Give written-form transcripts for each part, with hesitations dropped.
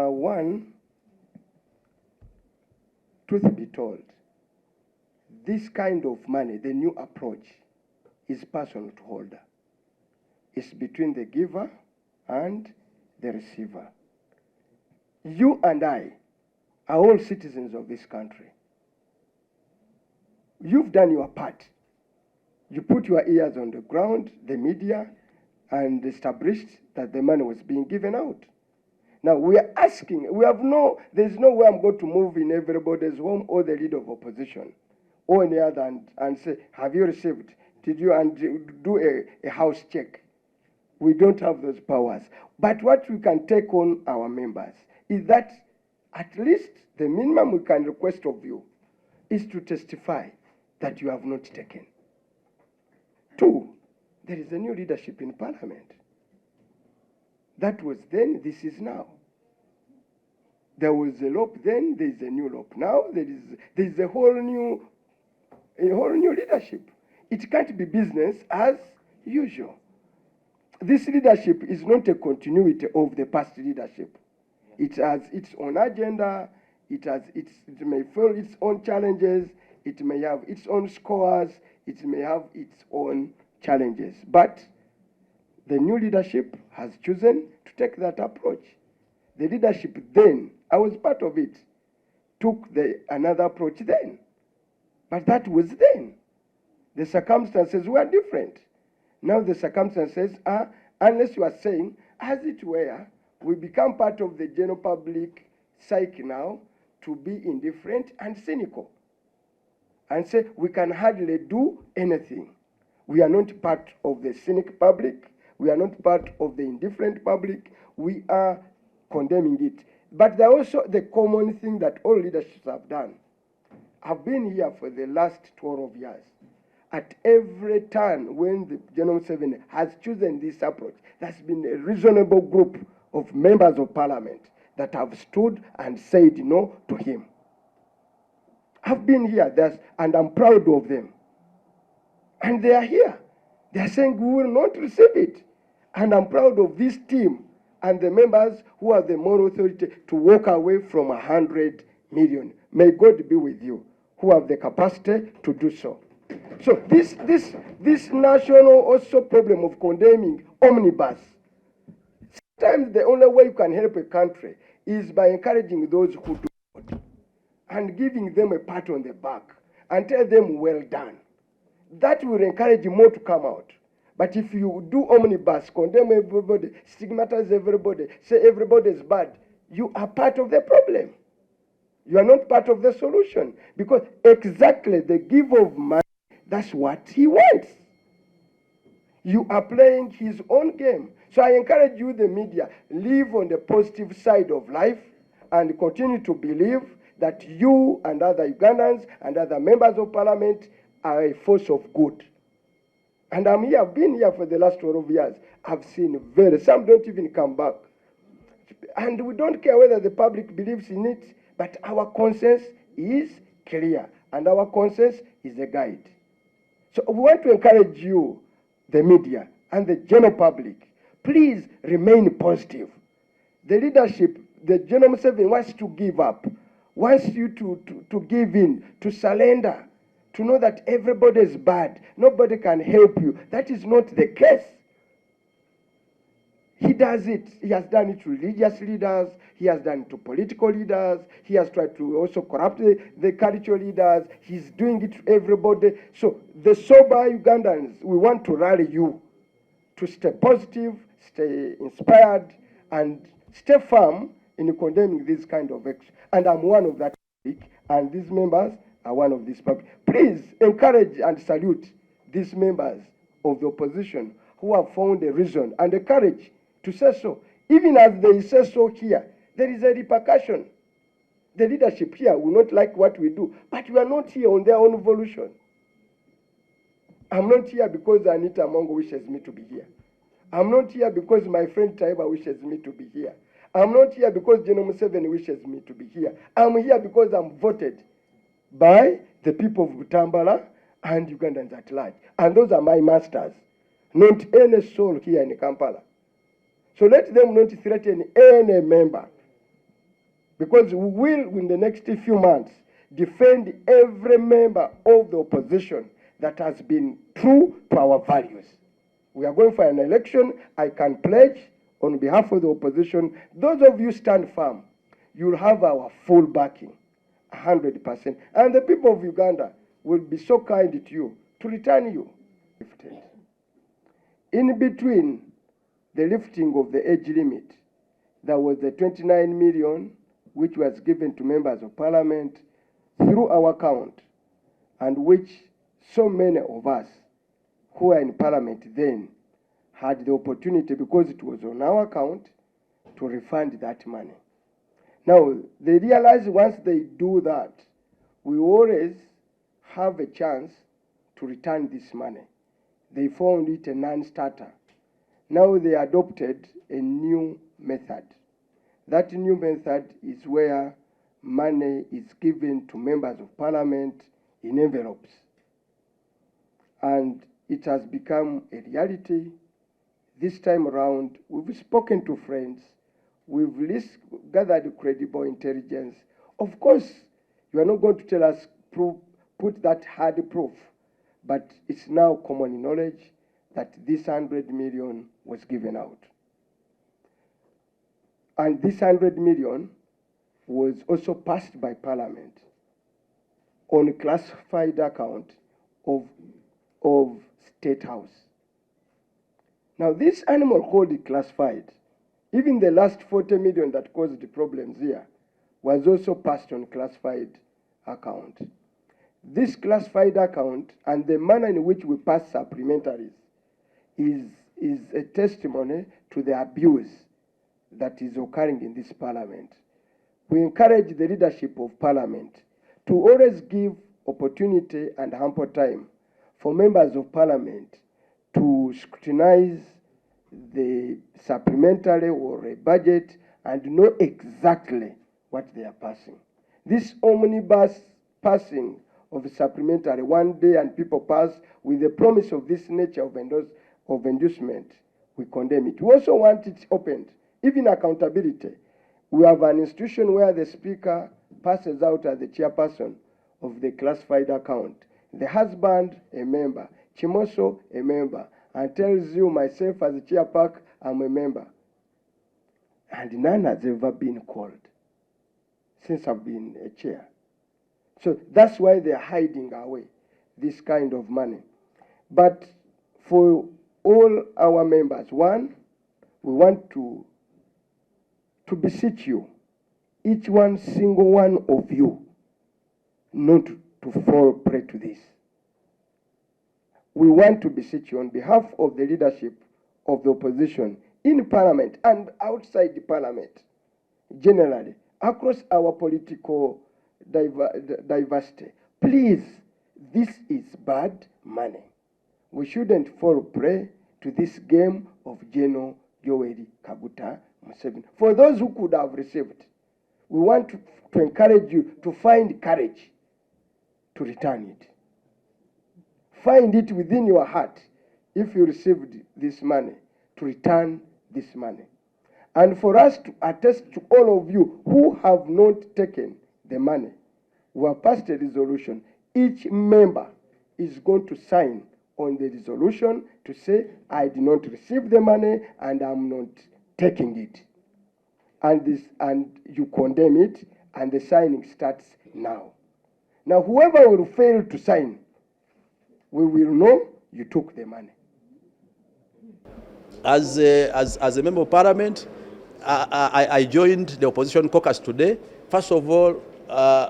One, truth be told, this kind of money, the new approach, is personal to holder. It's between the giver and the receiver. You and I are all citizens of this country. You've done your part. You put your ears on the ground, the media, and established that the money was being given out. Now we are asking, there's no way I'm going to move in everybody's home or the leader of opposition or any other and say, have you received? Did you, and do a house check? We don't have those powers. But what we can take on our members is that at least the minimum we can request of you is to testify that you have not taken. Two, there is a new leadership in Parliament. That was then, this is now. There was a LOP then, there is a new LOP now, there is a whole new leadership. It can't be business as usual. This leadership is not a continuity of the past leadership. It has its own agenda, it may follow its own challenges, it may have its own scores, it may have its own challenges. But the new leadership has chosen to take that approach. The leadership then, I was part of it, took another approach then. But that was then. The circumstances were different. Now the circumstances are, unless you are saying, as it were, we become part of the general public psyche now to be indifferent and cynical. And say, we can hardly do anything. We are not part of the cynic public. We are not part of the indifferent public. We are condemning it. But there also the common thing that all leaderships have done. I've been here for the last 12 years. At every turn when the General 7 has chosen this approach, there's been a reasonable group of members of Parliament that have stood and said no to him. I've been here, and I'm proud of them. And they are here. They are saying we will not receive it. And I'm proud of this team and the members who have the moral authority to walk away from 100 million. May God be with you, who have the capacity to do so. So this national also problem of condemning omnibus, sometimes the only way you can help a country is by encouraging those who do good and giving them a pat on the back and tell them well done. That will encourage more to come out. But if you do omnibus, condemn everybody, stigmatize everybody, say everybody is bad, you are part of the problem. You are not part of the solution. Because exactly the give of money, that's what he wants. You are playing his own game. So I encourage you, the media, live on the positive side of life and continue to believe that you and other Ugandans and other members of Parliament are a force of good. And I'm here, I've been here for the last 12 years. I've seen some don't even come back. And we don't care whether the public believes in it, but our conscience is clear, and our conscience is a guide. So we want to encourage you, the media, and the general public, please remain positive. The leadership, the General 7 wants to give up, wants you to give in, to surrender, to know that everybody is bad. Nobody can help you. That is not the case. He does it. He has done it to religious leaders. He has done it to political leaders. He has tried to also corrupt the cultural leaders. He's doing it to everybody. So the sober Ugandans, we want to rally you to stay positive, stay inspired, and stay firm in condemning this kind of action. And I'm one of that public, and these members are one of these public. Please encourage and salute these members of the opposition who have found a reason and the courage to say so. Even as they say so here, there is a repercussion. The leadership here will not like what we do, but we are not here on their own volition. I'm not here because Anita Mongo wishes me to be here. I'm not here because my friend Taiba wishes me to be here. I'm not here because General 7 wishes me to be here. I'm here because I'm voted by the people of Butambala and Ugandans at large. And those are my masters, not any soul here in Kampala. So let them not threaten any member because we will, in the next few months, defend every member of the opposition that has been true to our values. We are going for an election. I can pledge on behalf of the opposition, those of you stand firm, you'll have our full backing, 100%. And the people of Uganda will be so kind to you to return you. In between the lifting of the age limit, there was the 29 million which was given to members of parliament through our account, and which so many of us who were in parliament then had the opportunity, because it was on our account, to refund that money. Now, they realize once they do that, we always have a chance to return this money. They found it a non-starter. Now they adopted a new method. That new method is where money is given to members of parliament in envelopes. And it has become a reality. This time around, we've spoken to friends, we've gathered credible intelligence. Of course, you are not going to tell us, put that hard proof, but it's now common knowledge that this 100 million was given out. And this 100 million was also passed by Parliament on a classified account of State House. Now, this animal called it classified, even the last 40 million that caused the problems here, was also passed on classified account. This classified account and the manner in which we pass supplementaries is a testimony to the abuse that is occurring in this parliament. We encourage the leadership of parliament to always give opportunity and ample time for members of parliament to scrutinize the supplementary or a budget and know exactly what they are passing. This omnibus passing of a supplementary one day and people pass with the promise of this nature of inducement, we condemn it. We also want it opened, even accountability. We have an institution where the speaker passes out as the chairperson of the classified account. The husband, a member. Chimoso, a member. And tells you, myself as a chairperson, I'm a member. And none has ever been called since I've been a chair. So that's why they're hiding away this kind of money. But for all our members, one, we want to beseech you, each one single one of you, not to fall prey to this. We want to beseech you on behalf of the leadership of the opposition in parliament and outside the parliament, generally, across our political diversity. Please, this is bad money. We shouldn't fall prey to this game of General Yoweri Kaguta Museveni. For those who could have received, we want to encourage you to find courage to return it. Find it within your heart, if you received this money, to return this money. And for us to attest to all of you who have not taken the money, we have passed a resolution. Each member is going to sign on the resolution to say, I did not receive the money and I'm not taking it. And you condemn it, and the signing starts now. Now, whoever will fail to sign, we will know you took the money. As a member of parliament, I joined the opposition caucus today. First of all,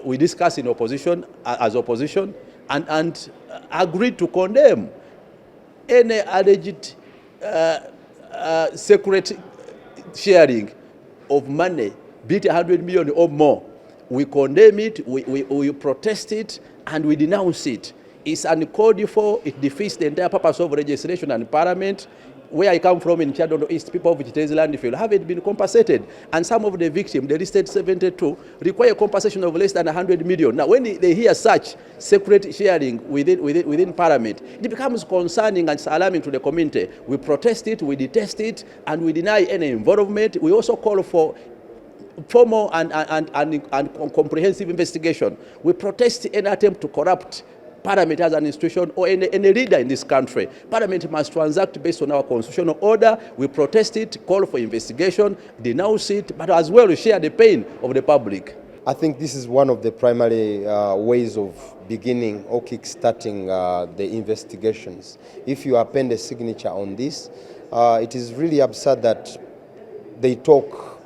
we discussed in opposition, as opposition, and agreed to condemn any alleged secret sharing of money, be it 100 million or more. We condemn it, we protest it, and we denounce it. It's uncalled for. It defeats the entire purpose of legislation and parliament. Where I come from in Chadondo East, people of Chitezi Landfill haven't been compensated. And some of the victims, the listed 72, require compensation of less than 100 million. Now, when they hear such secret sharing within parliament, it becomes concerning and alarming to the community. We protest it, we detest it, and we deny any involvement. We also call for formal and comprehensive investigation. We protest any attempt to corrupt Parliament as an institution or any leader in this country. Parliament must transact based on our constitutional order. We protest it, call for investigation, denounce it, but as well share the pain of the public. I think this is one of the primary ways of beginning or kick-starting the investigations. If you append a signature on this, it is really absurd that they talk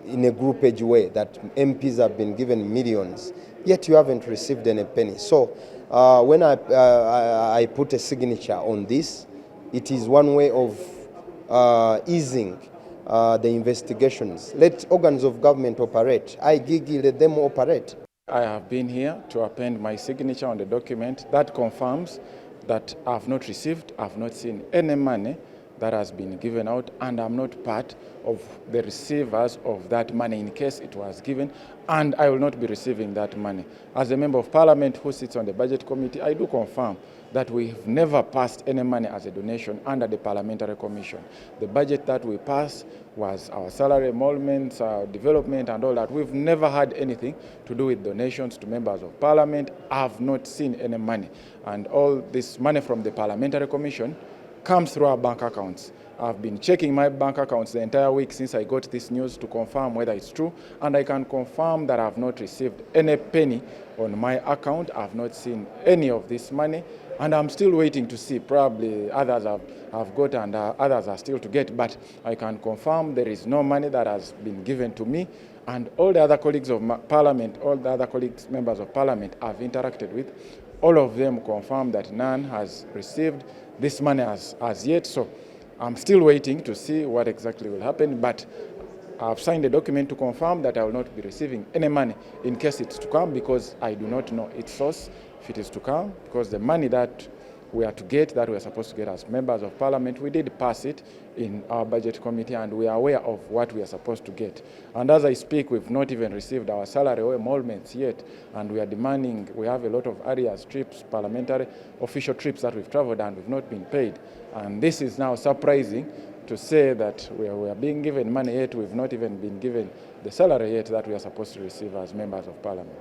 in a groupage way, that MPs have been given millions, yet you haven't received any penny. So when I put a signature on this, it is one way of easing the investigations. Let organs of government operate. Let them operate. I have been here to append my signature on the document that confirms that I have not received, I have not seen any money that has been given out, and I'm not part of the receivers of that money in case it was given, and I will not be receiving that money. As a member of Parliament who sits on the Budget Committee, I do confirm that we have never passed any money as a donation under the Parliamentary Commission. The budget that we passed was our salary emoluments, our development and all that. We've never had anything to do with donations to members of Parliament. I have not seen any money. And all this money from the Parliamentary Commission comes through our bank accounts. I've been checking my bank accounts the entire week since I got this news to confirm whether it's true, and I can confirm that I've not received any penny on my account. I've not seen any of this money, and I'm still waiting to see. Probably others have got and others are still to get, but I can confirm there is no money that has been given to me, and all the other colleagues of Parliament, all the other colleagues, members of Parliament I've interacted with, all of them confirm that none has received this money as yet. So I'm still waiting to see what exactly will happen, but I've signed a document to confirm that I will not be receiving any money in case it's to come, because I do not know its source, if it is to come, because the money that we are to get, that we are supposed to get as members of Parliament, we did pass it in our Budget Committee, and we are aware of what we are supposed to get. And as I speak, we've not even received our salary or emoluments yet, and we are demanding, we have a lot of areas, trips, parliamentary official trips that we've traveled, and we've not been paid. And this is now surprising to say that we are being given money, yet we've not even been given the salary yet that we are supposed to receive as members of Parliament.